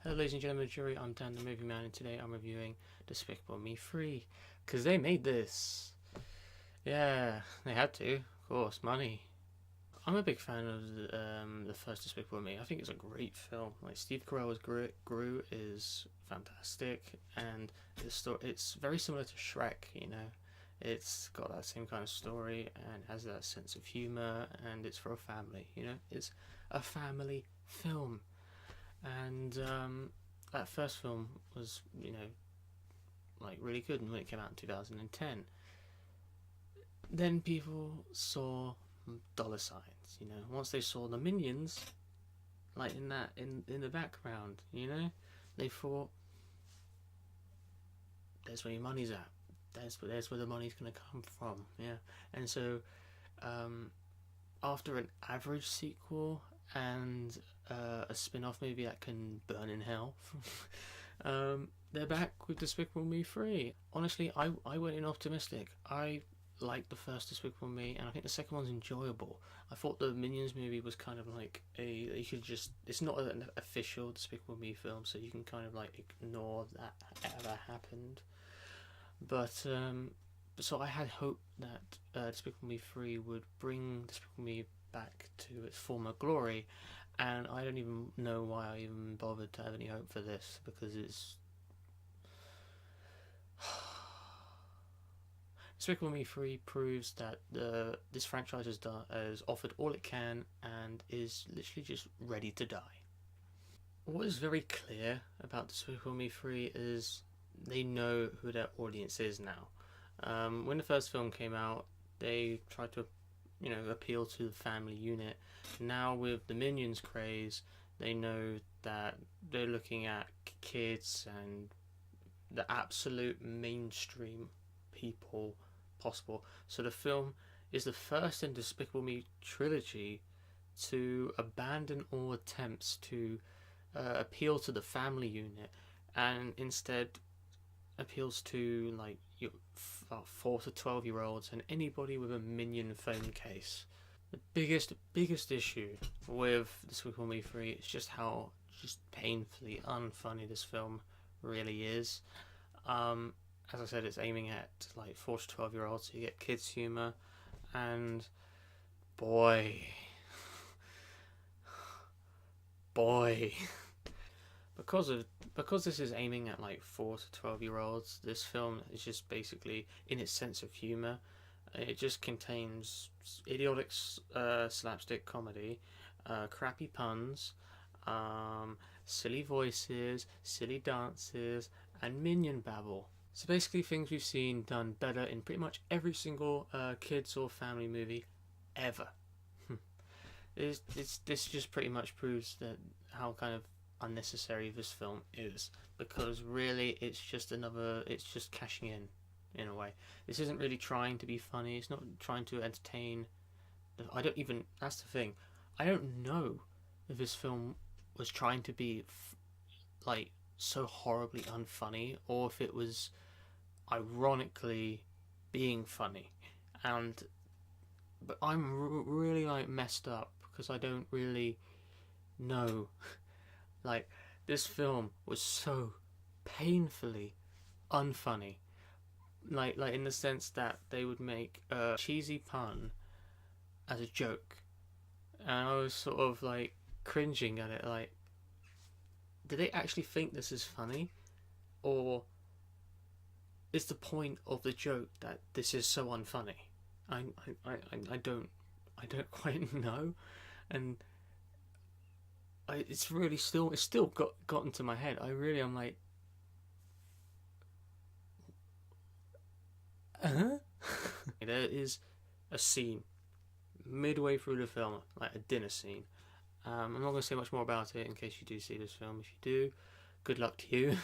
Hello ladies and gentlemen of the jury, I'm Dan the Movie Man, and today I'm reviewing Despicable Me 3, because they made this. Yeah, they had to, of course, money. I'm a big fan of the first Despicable Me. I think it's a great film. Like, Steve Carell's Gru is fantastic, and it's very similar to Shrek, you know. It's got that same kind of story, and has that sense of humour, and it's for a family, you know. It's a family film. And that first film was, you know, like really good, and when it came out in 2010, then people saw dollar signs, you know. Once they saw the minions, like in the background, you know, they thought, there's where your money's at. There's where the money's gonna come from, yeah. And so, after an average sequel and a spin-off movie that can burn in hell, they're back with Despicable Me 3. Honestly, I went in optimistic. I liked the first Despicable Me, and I think the second one's enjoyable. I thought the Minions movie was kind of like you could just, it's not an official Despicable Me film, so you can kind of like ignore that ever happened. But so I had hope that Despicable Me 3 would bring Despicable Me back to its former glory, and I don't even know why I even bothered to have any hope for this, because it's Despicable Me 3 proves that this franchise has offered all it can and is literally just ready to die. What is very clear about Despicable Me 3 is they know who their audience is now. When the first film came out, they tried to, you know, appeal to the family unit. Now with the Minions craze, they know that they're looking at kids and the absolute mainstream people possible. So the film is the first in Despicable Me trilogy to abandon all attempts to appeal to the family unit, and instead appeals to like 4 to 12-year-olds and anybody with a Minion phone case. The biggest issue with Despicable Me 3 is just how painfully unfunny this film really is. As I said, it's aiming at like 4 to 12-year-olds, so you get kids' humour, and boy, because this is aiming at like 4 to 12-year-olds, this film is just basically, in its sense of humour, it just contains idiotic slapstick comedy, crappy puns, silly voices, silly dances, and minion babble. So basically things we've seen done better in pretty much every single kids or family movie ever. This just pretty much proves that how kind of unnecessary this film is, because really it's just cashing in a way. This isn't really trying to be funny, it's not trying to entertain. That's the thing, I don't know if this film was trying to be like so horribly unfunny, or if it was ironically being funny. But I'm really like messed up because I don't really know. Like, this film was so painfully unfunny. Like in the sense that they would make a cheesy pun as a joke, and I was sort of like cringing at it. Like, do they actually think this is funny, or is the point of the joke that this is so unfunny? I don't quite know, and it's still got into my head. I'm like, there is a scene midway through the film, like a dinner scene. I'm not going to say much more about it in case you do see this film. If you do, good luck to you.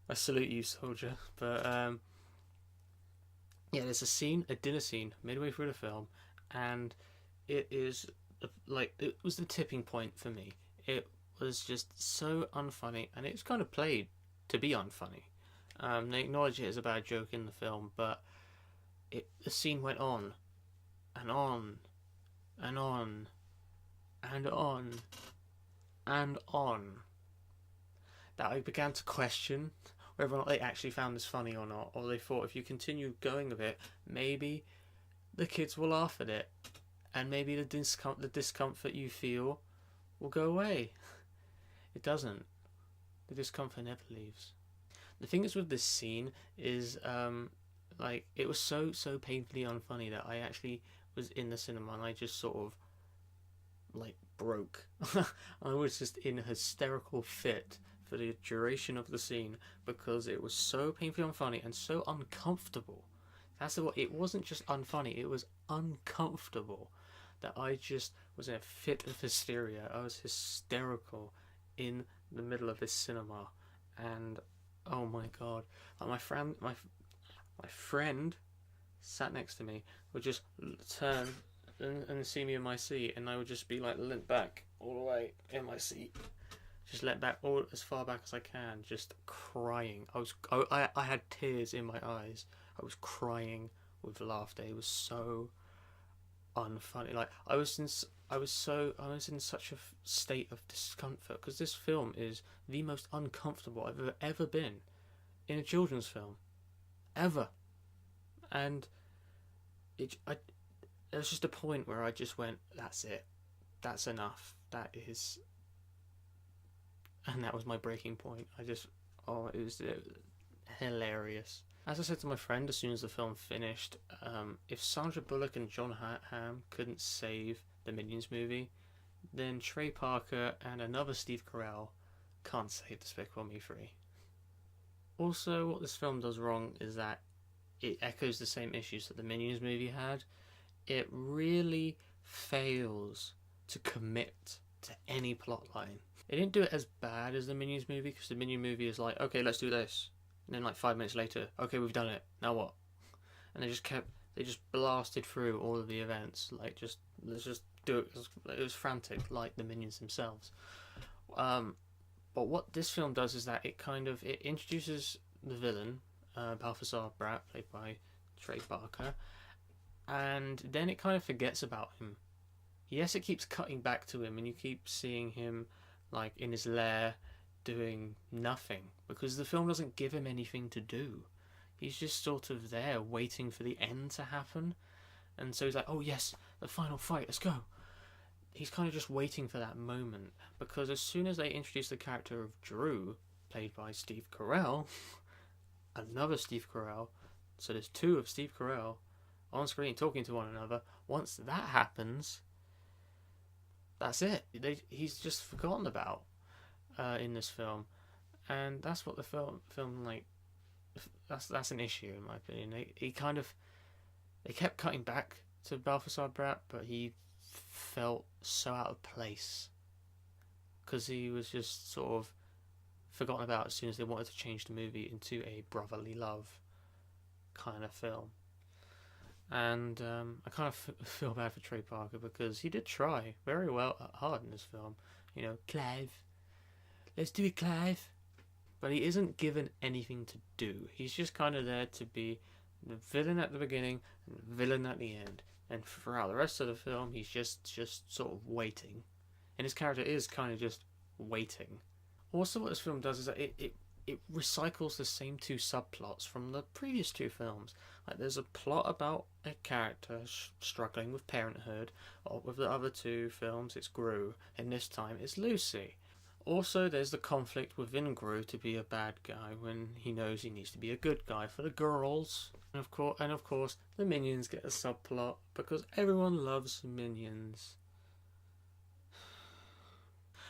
I salute you, soldier. But yeah, there's a dinner scene midway through the film, and it was the tipping point for me. It was just so unfunny, and it's kind of played to be unfunny. They acknowledge it as a bad joke in the film, but the scene went on and on and on and on, and on that I began to question whether or not they actually found this funny or not, or they thought if you continue going with it, maybe the kids will laugh at it, and maybe the discomfort you feel will go away. It doesn't. The discomfort never leaves. The thing is with this scene is, like, it was so painfully unfunny that I actually was in the cinema and I just sort of, like, broke. I was just in a hysterical fit for the duration of the scene because it was so painfully unfunny and so uncomfortable. That's what it wasn't just unfunny, it was uncomfortable that I just was in a fit of hysteria. I was hysterical in the middle of this cinema, and oh my god, like my friend sat next to me would just turn and see me in my seat, and I would just be like leant back all the way in my seat, just let back all as far back as I can, just crying. I had tears in my eyes. I was crying with laughter. It was so unfunny. Like I was in such a state of discomfort because this film is the most uncomfortable I've ever been in a children's film, ever. And there was just a point where I just went, "That's it. That's enough. That is." And that was my breaking point. It was hilarious. As I said to my friend as soon as the film finished, if Sandra Bullock and John Hamm couldn't save the Minions movie, then Trey Parker and another Steve Carell can't save Despicable Me 3. Also, what this film does wrong is that it echoes the same issues that the Minions movie had. It really fails to commit to any plot line. It didn't do it as bad as the Minions movie, because the Minion movie is like, okay, let's do this. And then like 5 minutes later, okay, we've done it. Now what? And they just blasted through all of the events. Like, let's just do it. It was frantic, like the Minions themselves. But what this film does is that it introduces the villain, Balthazar Bratt, played by Trey Parker, and then it kind of forgets about him. Yes, it keeps cutting back to him, and you keep seeing him like in his lair doing nothing, because the film doesn't give him anything to do. He's just sort of there waiting for the end to happen, and so he's like, oh yes, the final fight, let's go. He's kind of just waiting for that moment, because as soon as they introduce the character of Drew, played by Steve Carell, another Steve Carell, so there's two of Steve Carell on screen talking to one another. Once that happens, that's it. He's just forgotten about in this film, and that's what the film like. That's an issue in my opinion. They kept cutting back to Balthazar Bratt, but he felt so out of place because he was just sort of forgotten about as soon as they wanted to change the movie into a brotherly love kind of film. And I kind of feel bad for Trey Parker because he did try very hard in this film. You know, Clive, let's do it, Clive. But he isn't given anything to do. He's just kind of there to be the villain at the beginning and the villain at the end. And throughout the rest of the film, he's just sort of waiting. And his character is kind of just waiting. Also, what this film does is that it recycles the same two subplots from the previous two films. Like, there's a plot about a character struggling with parenthood. Or with the other two films, it's Gru, and this time it's Lucy. Also, there's the conflict within Gru to be a bad guy when he knows he needs to be a good guy for the girls. And of course, the Minions get a subplot because everyone loves Minions.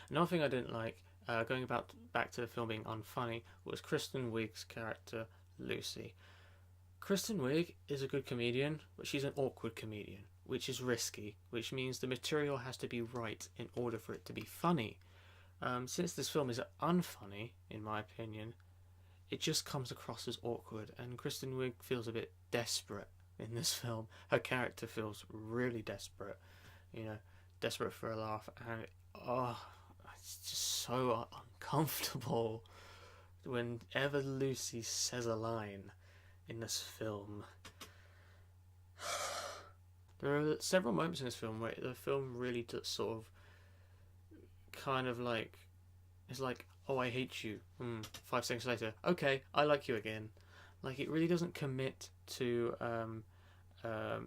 Another thing I didn't like, going back to the film being unfunny, was Kristen Wiig's character, Lucy. Kristen Wiig is a good comedian, but she's an awkward comedian, which is risky, which means the material has to be right in order for it to be funny. Since this film is unfunny, in my opinion, it just comes across as awkward, and Kristen Wiig feels a bit desperate in this film. Her character feels really desperate, desperate for a laugh, and it's just so uncomfortable whenever Lucy says a line in this film. There are several moments in this film where the film really does sort of kind of like, it's like, oh, I hate you. 5 seconds later, okay, I like you again. Like, it really doesn't commit to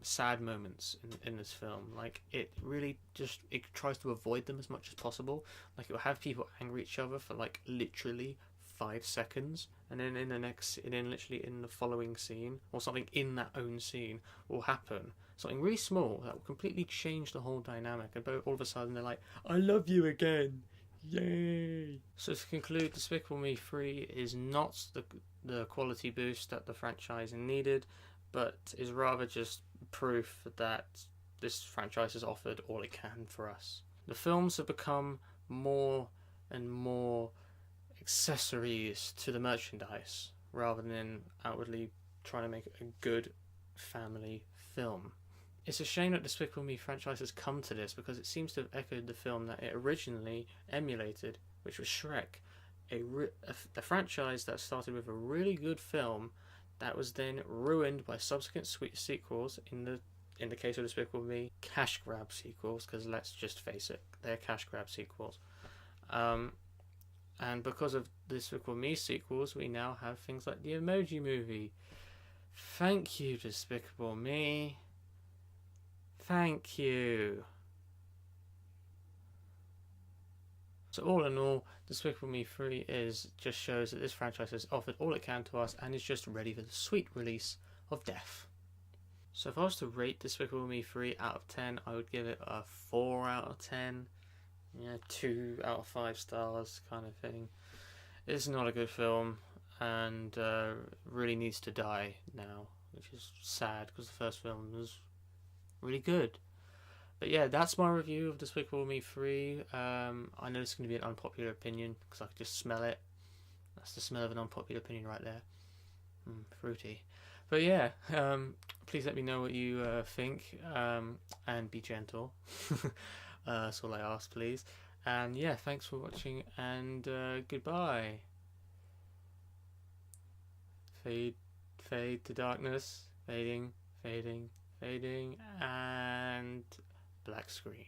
sad moments in this film. Like, it really just, it tries to avoid them as much as possible. Like, it will have people angry at each other for like literally 5 seconds, and then in the next, and then literally in the following scene, or something in that own scene will happen. Something really small that will completely change the whole dynamic, and all of a sudden they're like, I love you again. Yay! So to conclude, Despicable Me 3 is not the quality boost that the franchise needed, but is rather just proof that this franchise has offered all it can for us. The films have become more and more accessories to the merchandise rather than outwardly trying to make a good family film. It's a shame that Despicable Me franchise has come to this, because it seems to have echoed the film that it originally emulated, which was Shrek, a franchise that started with a really good film that was then ruined by subsequent sequels. In the case of Despicable Me, cash grab sequels, because let's just face it, they're cash grab sequels. And because of the Despicable Me sequels, we now have things like the Emoji Movie. Thank you, Despicable Me. Thank you. So all in all, Despicable Me 3 just shows that this franchise has offered all it can to us and is just ready for the sweet release of death. So if I was to rate Despicable Me 3 out of 10, I would give it a 4 out of 10. 2 out of 5 stars kind of thing. It's not a good film, and really needs to die now, which is sad because the first film was really good. But yeah, that's my review of Despicable Me 3. I know it's going to be an unpopular opinion because I can just smell it. That's the smell of an unpopular opinion right there. Fruity. But yeah, please let me know what you think, and be gentle. That's all I ask, please. And yeah, thanks for watching, and goodbye. Fade to darkness. Fading, and black screen.